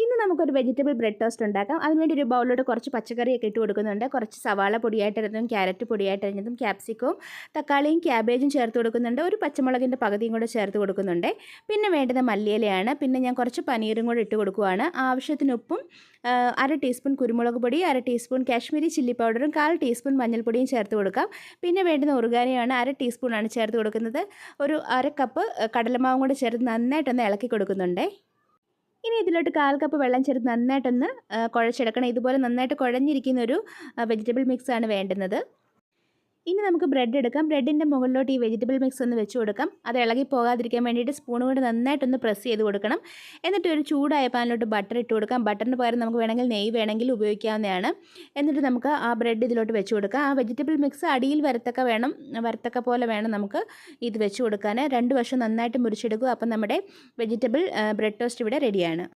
ഇന്ന് നമുക്കൊരു vegetable bread toast ഉണ്ടാക്കാം. അതിനുവേണ്ടി ഒരു ബൗളിലോട്ട് കുറച്ച് പച്ചക്കറിയൊക്കെ ഇട്ട് കൊടുക്കുന്നുണ്ട്. കുറച്ച് സവാള പൊടിയായിട്ടരിഞ്ഞതും ക്യാരറ്റ് പൊടിയായിട്ടരിഞ്ഞതും ക്യാപ്സിക്കവും തക്കാളിയും ക്യാബേജും ചേർത്ത് കൊടുക്കുന്നുണ്ട്. ഒരു പച്ചമുളകിൻ്റെ പകുതിയും കൂടെ ചേർത്ത് കൊടുക്കുന്നുണ്ട്. പിന്നെ വേണ്ടുന്ന മല്ലിയിലയാണ്. പിന്നെ ഞാൻ കുറച്ച് പനീറും കൂടെ ഇട്ട് കൊടുക്കുകയാണ്. ആവശ്യത്തിന് ഉപ്പും 1/2 ടീസ്പൂൺ കുരുമുളക് പൊടി, 1/2 ടീസ്പൂൺ കാശ്മീരി ചില്ലി പൗഡറും 1/4 ടീസ്പൂൺ മഞ്ഞൾപ്പൊടിയും ചേർത്ത് കൊടുക്കാം. പിന്നെ വേണ്ടുന്ന ഒറിഗാനോയാണ് 1/2 ടീസ്പൂണാണ് ചേർത്ത് കൊടുക്കുന്നത്. ഒരു 1/2 കപ്പ് കടലമാവും കൂടെ ചേർത്ത് നന്നായിട്ടൊന്ന് ഇളക്കി കൊടുക്കുന്നുണ്ട്. ഇനി ഇതിലോട്ട് 1/4 കപ്പ് വെള്ളം ചേർത്ത് നന്നായിട്ടൊന്ന് കുഴച്ചെടുക്കണം. ഇതുപോലെ നന്നായിട്ട് കുഴഞ്ഞിരിക്കുന്ന ഒരു വെജിറ്റബിൾ മിക്സാണ് വേണ്ടുന്നത്. ഇനി നമുക്ക് ബ്രെഡ് എടുക്കാം. ബ്രെഡിൻ്റെ മുകളിലോട്ട് ഈ വെജിറ്റബിൾ മിക്സ് ഒന്ന് വെച്ച് കൊടുക്കാം. അത് ഇളകി പോകാതിരിക്കാൻ വേണ്ടിയിട്ട് സ്പൂൺ കൊണ്ട് നന്നായിട്ടൊന്ന് പ്രസ് ചെയ്ത് കൊടുക്കണം. എന്നിട്ട് ഒരു ചൂടായ പാനിലോട്ട് ബട്ടർ ഇട്ട് കൊടുക്കാം. ബട്ടറിന് പകരം നമുക്ക് വേണമെങ്കിൽ നെയ്യ് വേണമെങ്കിൽ ഉപയോഗിക്കാവുന്നതാണ്. എന്നിട്ട് നമുക്ക് ആ ബ്രെഡ് ഇതിലോട്ട് വെച്ച് കൊടുക്കാം. ആ വെജിറ്റബിൾ മിക്സ് അടിയിൽ വരത്തക്ക പോലെ വേണം നമുക്ക് ഇത് വെച്ച് കൊടുക്കാൻ. രണ്ട് വശം നന്നായിട്ട് മുറിച്ചെടുക്കുക. അപ്പം നമ്മുടെ വെജിറ്റബിൾ ബ്രെഡ് ടോസ്റ്റ് ഇവിടെ റെഡിയാണ്.